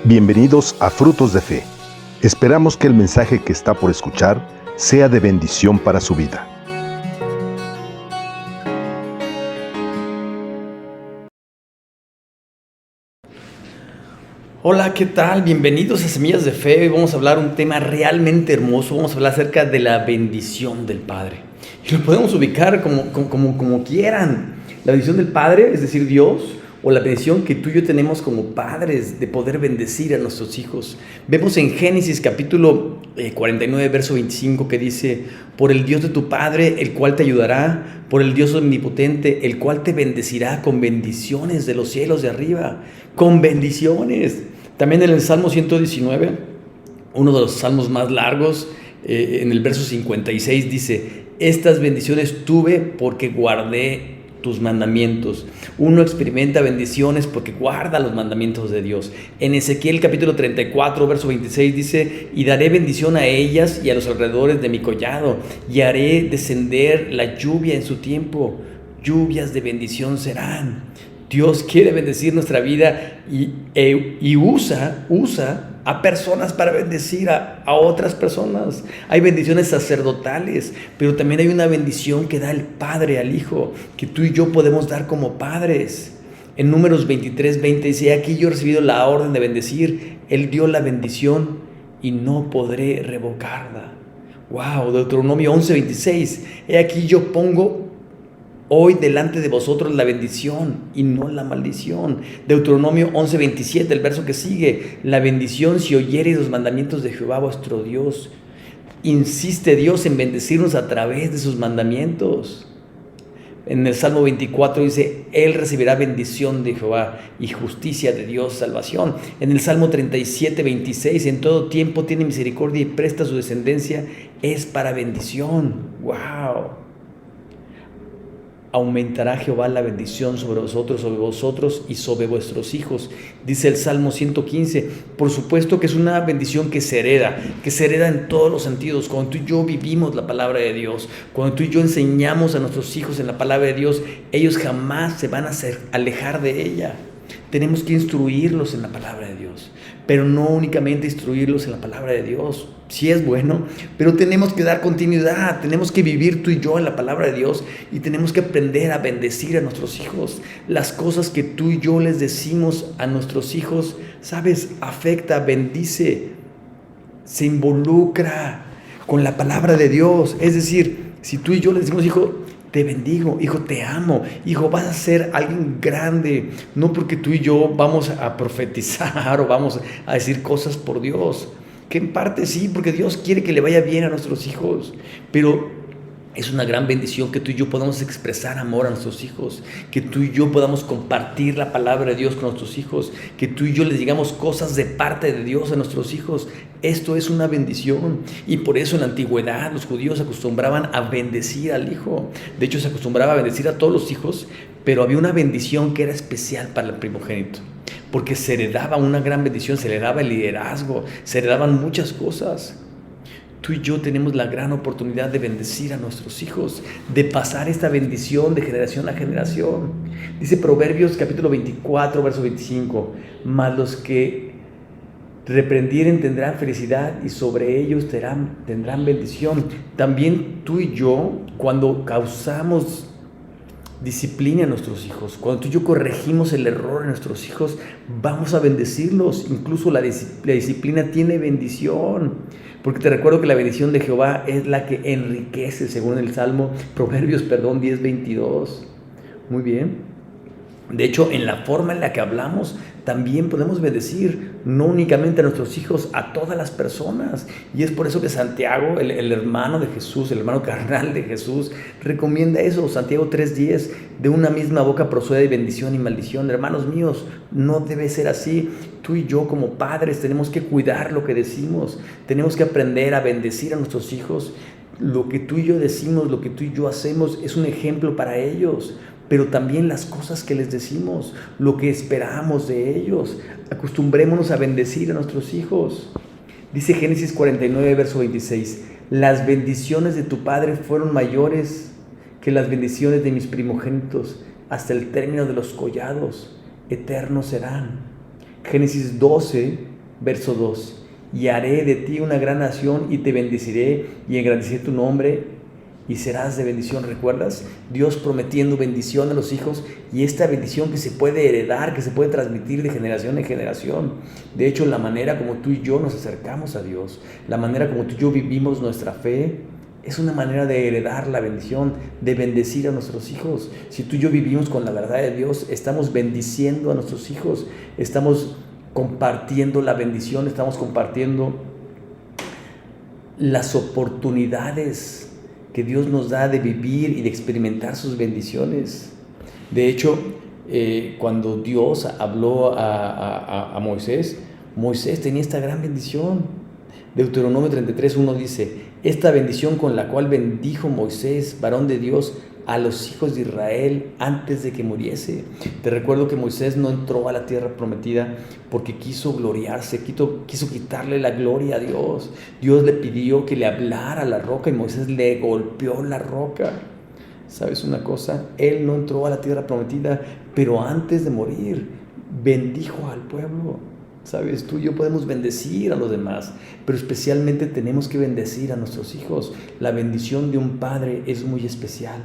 Bienvenidos a Frutos de Fe. Esperamos que el mensaje que está por escuchar sea de bendición para su vida. Hola, ¿qué tal? Bienvenidos a Semillas de Fe. Hoy vamos a hablar un tema realmente hermoso. Vamos a hablar acerca de la bendición del Padre. Y lo podemos ubicar como quieran. La bendición del Padre, es decir, Dios, o la bendición que tú y yo tenemos como padres de poder bendecir a nuestros hijos. Vemos en Génesis capítulo 49, verso 25, que dice: por el Dios de tu Padre, el cual te ayudará, por el Dios omnipotente, el cual te bendecirá con bendiciones de los cielos de arriba. Con bendiciones. También en el Salmo 119, uno de los salmos más largos, en el verso 56 dice: estas bendiciones tuve porque guardé tus mandamientos. Uno experimenta bendiciones porque guarda los mandamientos de Dios. En Ezequiel capítulo 34, verso 26 dice: y daré bendición a ellas y a los alrededores de mi collado, y haré descender la lluvia en su tiempo. Lluvias de bendición serán. Dios quiere bendecir nuestra vida y usa a personas para bendecir a otras personas. Hay bendiciones sacerdotales, pero también hay una bendición que da el Padre al Hijo, que tú y yo podemos dar como padres. En Números 23, 20 dice: aquí yo he recibido la orden de bendecir, Él dio la bendición y no podré revocarla. Wow. Deuteronomio 11, 26, he aquí yo pongo hoy delante de vosotros la bendición y no la maldición. Deuteronomio 11, 27, el verso que sigue: la bendición si oyereis los mandamientos de Jehová vuestro Dios. Insiste Dios en bendecirnos a través de sus mandamientos. En el Salmo 24 dice: Él recibirá bendición de Jehová y justicia de Dios, salvación. En el Salmo 37, 26, en todo tiempo tiene misericordia y presta su descendencia, es para bendición. ¡Wow! Aumentará Jehová la bendición sobre vosotros y sobre vuestros hijos. Dice el Salmo 115. Por supuesto que es una bendición que se hereda en todos los sentidos. Cuando tú y yo vivimos la palabra de Dios, cuando tú y yo enseñamos a nuestros hijos en la palabra de Dios, ellos jamás se van a alejar de ella. Tenemos que instruirlos en la palabra de Dios, pero no únicamente instruirlos en la palabra de Dios. Sí es bueno, pero tenemos que dar continuidad, tenemos que vivir tú y yo en la palabra de Dios y tenemos que aprender a bendecir a nuestros hijos. Las cosas que tú y yo les decimos a nuestros hijos, ¿sabes? Afecta, bendice, se involucra con la palabra de Dios. Es decir, si tú y yo les decimos: hijo, te bendigo, hijo, te amo, hijo, vas a ser alguien grande, no porque tú y yo vamos a profetizar o vamos a decir cosas por Dios, que en parte sí, porque Dios quiere que le vaya bien a nuestros hijos, pero es una gran bendición que tú y yo podamos expresar amor a nuestros hijos, que tú y yo podamos compartir la palabra de Dios con nuestros hijos, que tú y yo les digamos cosas de parte de Dios a nuestros hijos. Esto es una bendición, y por eso en la antigüedad los judíos acostumbraban a bendecir al hijo. De hecho, se acostumbraba a bendecir a todos los hijos, pero había una bendición que era especial para el primogénito, porque se heredaba una gran bendición, se heredaba el liderazgo, se heredaban muchas cosas. Tú y yo tenemos la gran oportunidad de bendecir a nuestros hijos, de pasar esta bendición de generación a generación. Dice Proverbios capítulo 24, verso 25: mas los que reprendieren tendrán felicidad y sobre ellos tendrán bendición. También tú y yo, cuando causamos disciplina a nuestros hijos, cuando tú y yo corregimos el error en nuestros hijos, vamos a bendecirlos. Incluso la disciplina tiene bendición, porque te recuerdo que la bendición de Jehová es la que enriquece, según el Salmo, Proverbios 10, 22. Muy bien. De hecho, en la forma en la que hablamos, también podemos bendecir, no únicamente a nuestros hijos, a todas las personas. Y es por eso que Santiago, el hermano de Jesús, el hermano carnal de Jesús, recomienda eso. Santiago 3:10: de una misma boca procede bendición y maldición. Hermanos míos, no debe ser así. Tú y yo como padres tenemos que cuidar lo que decimos. Tenemos que aprender a bendecir a nuestros hijos. Lo que tú y yo decimos, lo que tú y yo hacemos es un ejemplo para ellos, pero también las cosas que les decimos, lo que esperamos de ellos. Acostumbrémonos a bendecir a nuestros hijos. Dice Génesis 49, verso 26: las bendiciones de tu Padre fueron mayores que las bendiciones de mis primogénitos, hasta el término de los collados eternos serán. Génesis 12, Verso 2. Y haré de ti una gran nación y te bendeciré y engrandeceré tu nombre y serás de bendición. ¿Recuerdas? Dios prometiendo bendición a los hijos, y esta bendición que se puede heredar, que se puede transmitir de generación en generación. De hecho, la manera como tú y yo nos acercamos a Dios, la manera como tú y yo vivimos nuestra fe, es una manera de heredar la bendición, de bendecir a nuestros hijos. Si tú y yo vivimos con la verdad de Dios, estamos bendiciendo a nuestros hijos, estamos compartiendo la bendición, estamos compartiendo las oportunidades que Dios nos da de vivir y de experimentar sus bendiciones. De hecho, cuando Dios habló a Moisés, Moisés tenía esta gran bendición. Deuteronomio 33:1 dice: esta bendición con la cual bendijo Moisés, varón de Dios, a los hijos de Israel antes de que muriese. Te recuerdo que Moisés no entró a la tierra prometida porque quiso gloriarse, quiso quitarle la gloria a Dios. Dios le pidió que le hablara a la roca y Moisés le golpeó la roca. ¿Sabes una cosa? Él no entró a la tierra prometida, pero antes de morir bendijo al pueblo. ¿Sabes? Tú y yo podemos bendecir a los demás, pero especialmente tenemos que bendecir a nuestros hijos. La bendición de un padre es muy especial.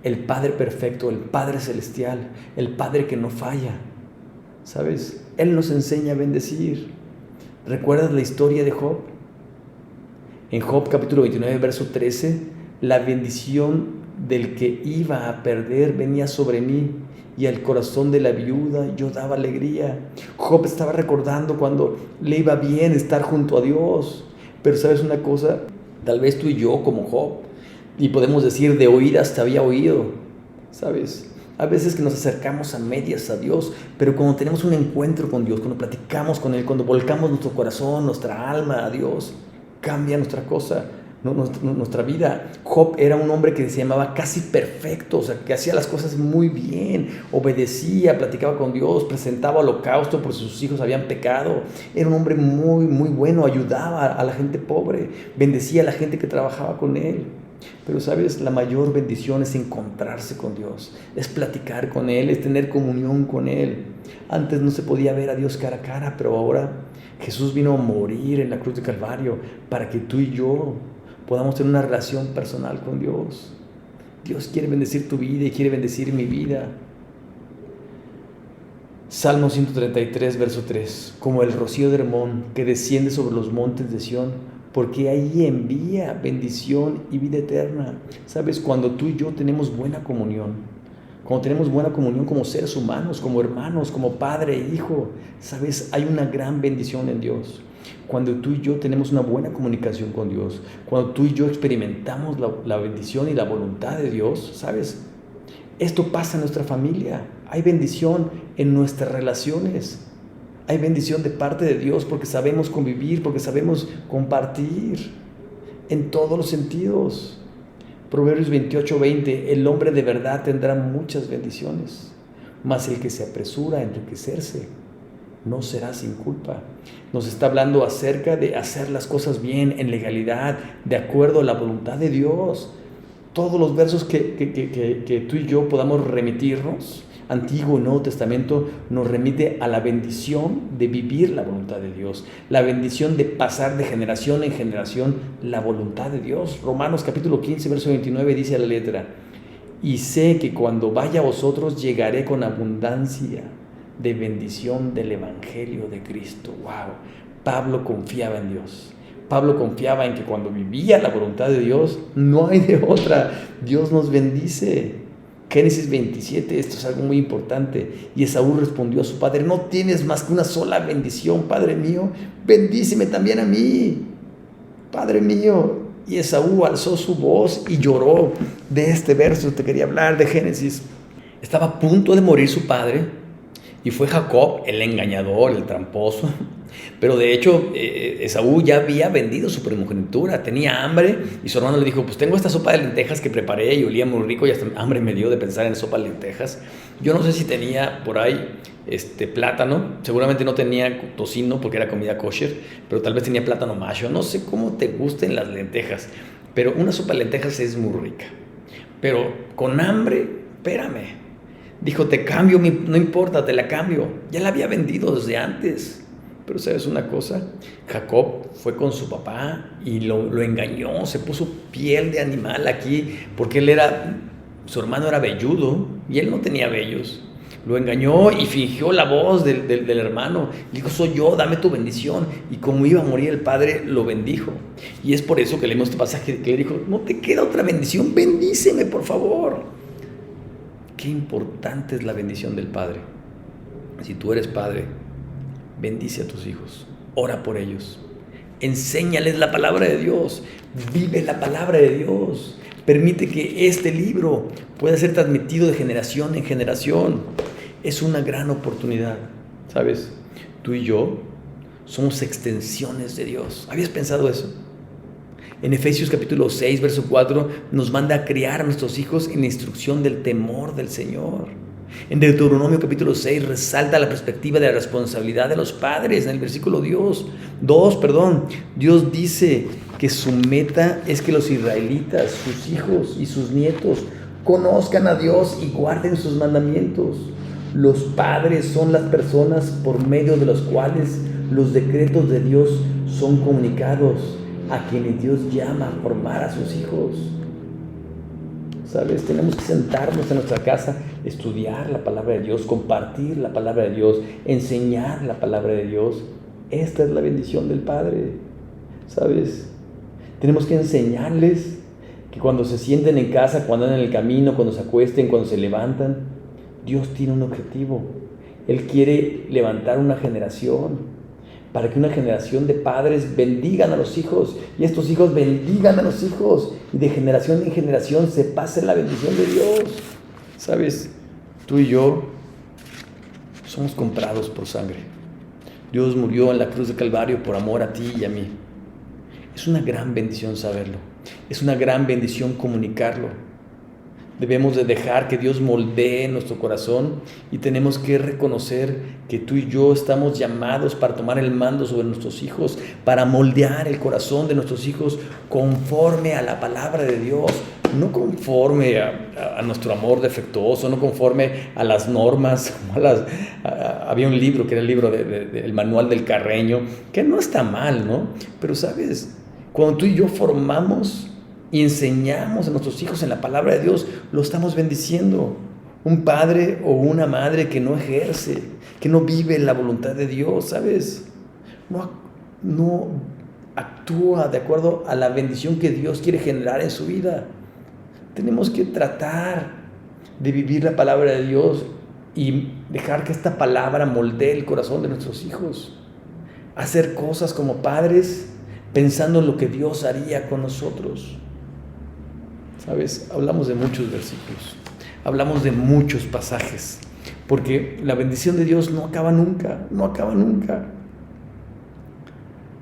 El Padre perfecto, el Padre celestial, el Padre que no falla. ¿Sabes? Él nos enseña a bendecir. ¿Recuerdas la historia de Job? En Job capítulo 29, verso 13, la bendición del que iba a perder venía sobre mí, y al corazón de la viuda yo daba alegría. Job estaba recordando cuando le iba bien estar junto a Dios. Pero ¿sabes una cosa? Tal vez tú y yo como Job, y podemos decir, de oídas te había oído, ¿sabes? A veces que nos acercamos a medias a Dios, pero cuando tenemos un encuentro con Dios, cuando platicamos con Él, cuando volcamos nuestro corazón, nuestra alma a Dios, cambia nuestra cosa, nuestra vida. Job era un hombre que se llamaba casi perfecto, o sea, que hacía las cosas muy bien, obedecía, platicaba con Dios, presentaba holocausto por si sus hijos habían pecado. Era un hombre muy, muy bueno, ayudaba a la gente pobre, bendecía a la gente que trabajaba con él. Pero sabes, la mayor bendición es encontrarse con Dios, es platicar con Él, es tener comunión con Él. Antes no se podía ver a Dios cara a cara, pero ahora Jesús vino a morir en la cruz de Calvario para que tú y yo podamos tener una relación personal con Dios. Dios quiere bendecir tu vida y quiere bendecir mi vida. Salmo 133, verso 3. Como el rocío de Hermón que desciende sobre los montes de Sión, porque ahí envía bendición y vida eterna. ¿Sabes? Cuando tú y yo tenemos buena comunión, cuando tenemos buena comunión como seres humanos, como hermanos, como padre e hijo, ¿sabes? Hay una gran bendición en Dios. Cuando tú y yo tenemos una buena comunicación con Dios, cuando tú y yo experimentamos la bendición y la voluntad de Dios, ¿sabes? Esto pasa en nuestra familia. Hay bendición en nuestras relaciones. Hay bendición de parte de Dios porque sabemos convivir, porque sabemos compartir en todos los sentidos. Proverbios 28:20, el hombre de verdad tendrá muchas bendiciones, mas el que se apresura a enriquecerse no será sin culpa. Nos está hablando acerca de hacer las cosas bien, en legalidad, de acuerdo a la voluntad de Dios. Todos los versos que tú y yo podamos remitirnos, Antiguo y Nuevo Testamento, nos remite a la bendición de vivir la voluntad de Dios, la bendición de pasar de generación en generación la voluntad de Dios. Romanos capítulo 15, verso 29 dice a la letra: y sé que cuando vaya a vosotros llegaré con abundancia de bendición del Evangelio de Cristo. ¡Wow! Pablo confiaba en Dios. Pablo confiaba en que cuando vivía la voluntad de Dios, no hay de otra. Dios nos bendice. Génesis 27, esto es algo muy importante. Y Esaú respondió a su padre: no tienes más que una sola bendición, padre mío, bendíceme también a mí, padre mío. Y Esaú alzó su voz y lloró. De este verso te quería hablar, de Génesis. Estaba a punto de morir su padre, y fue Jacob el engañador, el tramposo. Pero de hecho Esaú ya había vendido su primogenitura, tenía hambre, y su hermano le dijo: pues tengo esta sopa de lentejas que preparé y olía muy rico, y hasta hambre me dio de pensar en sopa de lentejas. Yo no sé si tenía por ahí plátano, seguramente no tenía tocino porque era comida kosher, pero tal vez tenía plátano macho. No sé cómo te gusten las lentejas, pero una sopa de lentejas es muy rica. Pero con hambre, espérame. Dijo: te cambio, no importa, te la cambio. Ya la había vendido desde antes. Pero ¿sabes una cosa? Jacob fue con su papá y lo engañó, se puso piel de animal aquí, porque su hermano era velludo y él no tenía vellos. Lo engañó y fingió la voz del hermano. Le dijo, soy yo, dame tu bendición. Y como iba a morir el padre, lo bendijo. Y es por eso que leemos este pasaje que le dijo, no te queda otra bendición, bendíceme por favor. Qué importante es la bendición del padre. Si tú eres padre, bendice a tus hijos, ora por ellos, enséñales la palabra de Dios, vive la palabra de Dios, permite que este libro pueda ser transmitido de generación en generación. Es una gran oportunidad, ¿sabes? Tú y yo somos extensiones de Dios. ¿Habías pensado eso? En Efesios capítulo 6, verso 4, nos manda a criar a nuestros hijos en la instrucción del temor del Señor. En Deuteronomio capítulo 6 resalta la perspectiva de la responsabilidad de los padres. En el versículo 2, Dios dice que su meta es que los israelitas, sus hijos y sus nietos, conozcan a Dios y guarden sus mandamientos. Los padres son las personas por medio de los cuales los decretos de Dios son comunicados a quienes Dios llama a formar a sus hijos. ¿Sabes? Tenemos que sentarnos en nuestra casa, estudiar la palabra de Dios, compartir la palabra de Dios, enseñar la palabra de Dios. Esta es la bendición del Padre. ¿Sabes? Tenemos que enseñarles que cuando se sienten en casa, cuando andan en el camino, cuando se acuesten, cuando se levantan, Dios tiene un objetivo. Él quiere levantar una generación para que una generación de padres bendigan a los hijos y estos hijos bendigan a los hijos y de generación en generación se pase la bendición de Dios. ¿Sabes? Tú y yo somos comprados por sangre. Dios murió en la cruz de Calvario por amor a ti y a mí. Es una gran bendición saberlo. Es una gran bendición comunicarlo. Debemos de dejar que Dios moldee nuestro corazón y tenemos que reconocer que tú y yo estamos llamados para tomar el mando sobre nuestros hijos, para moldear el corazón de nuestros hijos conforme a la palabra de Dios, no conforme a nuestro amor defectuoso, no conforme a las normas. Había un libro que era el libro el manual del carreño, que no está mal, ¿no? Pero sabes, cuando tú y yo formamos y enseñamos a nuestros hijos en la palabra de Dios, lo estamos bendiciendo. Un padre o una madre que no ejerce, que no vive la voluntad de Dios, ¿sabes? No actúa de acuerdo a la bendición que Dios quiere generar en su vida. Tenemos que tratar de vivir la palabra de Dios y dejar que esta palabra moldee el corazón de nuestros hijos. Hacer cosas como padres pensando en lo que Dios haría con nosotros. ¿Sabes? Hablamos de muchos versículos, hablamos de muchos pasajes, porque la bendición de Dios no acaba nunca, no acaba nunca.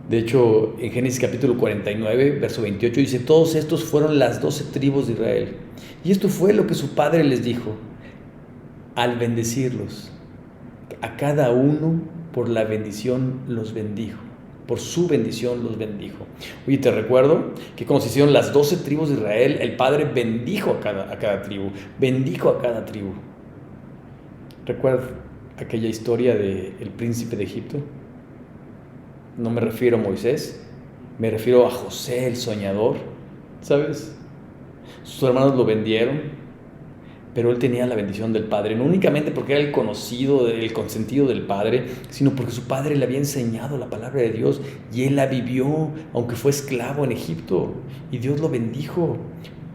De hecho, en Génesis capítulo 49, verso 28, dice, todos estos fueron las 12 tribus de Israel. Y esto fue lo que su padre les dijo, al bendecirlos, a cada uno por la bendición los bendijo. Por su bendición los bendijo. Oye, te recuerdo que cuando se hicieron las 12 tribus de Israel, el Padre bendijo a cada tribu, bendijo a cada tribu. ¿Recuerdas aquella historia del príncipe de Egipto? No me refiero a Moisés, me refiero a José el soñador, ¿sabes? Sus hermanos lo vendieron, pero él tenía la bendición del Padre, no únicamente porque era el conocido, el consentido del Padre, sino porque su padre le había enseñado la palabra de Dios y él la vivió, aunque fue esclavo en Egipto, y Dios lo bendijo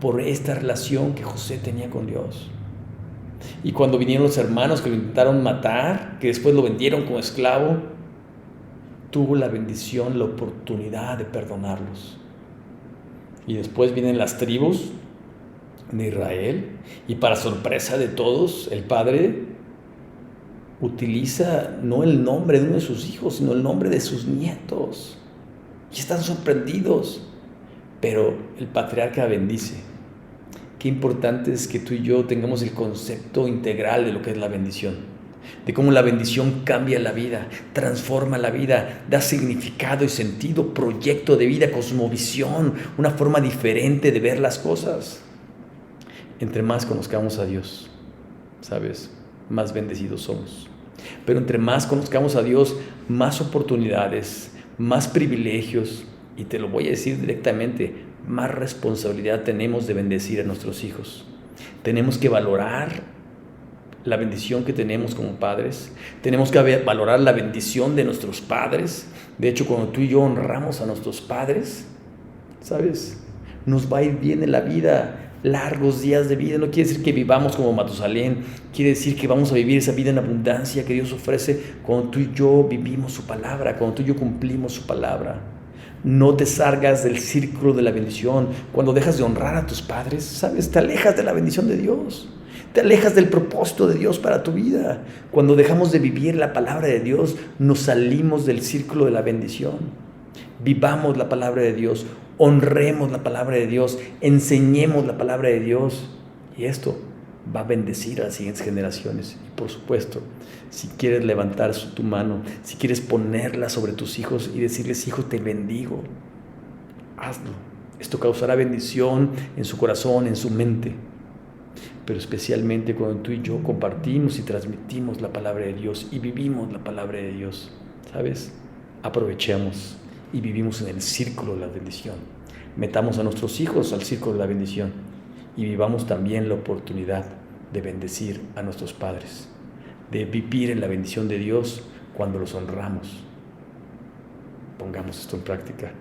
por esta relación que José tenía con Dios. Y cuando vinieron los hermanos que lo intentaron matar, que después lo vendieron como esclavo, tuvo la bendición, la oportunidad de perdonarlos. Y después vienen las tribus de Israel, y para sorpresa de todos, el Padre utiliza no el nombre de uno de sus hijos, sino el nombre de sus nietos, y están sorprendidos, pero el patriarca bendice. Qué importante es que tú y yo tengamos el concepto integral de lo que es la bendición, de cómo la bendición cambia la vida, transforma la vida, da significado y sentido, proyecto de vida, cosmovisión, una forma diferente de ver las cosas. Entre más conozcamos a Dios, ¿sabes? Más bendecidos somos. Pero entre más conozcamos a Dios, más oportunidades, más privilegios, y te lo voy a decir directamente, más responsabilidad tenemos de bendecir a nuestros hijos. Tenemos que valorar la bendición que tenemos como padres. Tenemos que valorar la bendición de nuestros padres. De hecho, cuando tú y yo honramos a nuestros padres, ¿sabes? Nos va a ir bien en la vida, largos días de vida. No quiere decir que vivamos como Matusalén, quiere decir que vamos a vivir esa vida en abundancia que Dios ofrece cuando tú y yo vivimos su palabra, cuando tú y yo cumplimos su palabra. No te salgas del círculo de la bendición. Cuando dejas de honrar a tus padres, ¿sabes? Te alejas de la bendición de Dios. Te alejas del propósito de Dios para tu vida. Cuando dejamos de vivir la palabra de Dios, nos salimos del círculo de la bendición. Vivamos la palabra de Dios, honremos la palabra de Dios, enseñemos la palabra de Dios. Y esto va a bendecir a las siguientes generaciones. Y por supuesto, si quieres levantar tu mano, si quieres ponerla sobre tus hijos y decirles: hijo, te bendigo, hazlo. Esto causará bendición en su corazón, en su mente. Pero especialmente cuando tú y yo compartimos y transmitimos la palabra de Dios y vivimos la palabra de Dios, ¿sabes? Aprovechemos y vivimos en el círculo de la bendición. Metamos a nuestros hijos al círculo de la bendición y vivamos también la oportunidad de bendecir a nuestros padres, de vivir en la bendición de Dios cuando los honramos. Pongamos esto en práctica.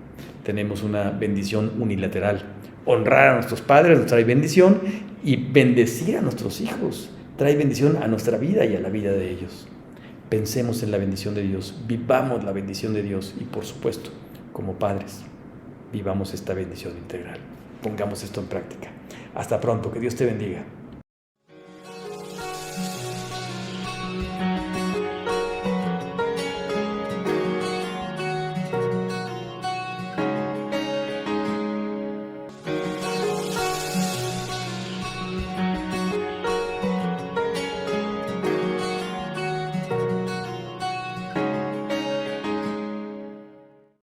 Tenemos una bendición unilateral. Honrar a nuestros padres nos trae bendición, y bendecir a nuestros hijos trae bendición a nuestra vida y a la vida de ellos. Pensemos en la bendición de Dios, vivamos la bendición de Dios y, por supuesto, como padres, vivamos esta bendición integral. Pongamos esto en práctica. Hasta pronto, que Dios te bendiga.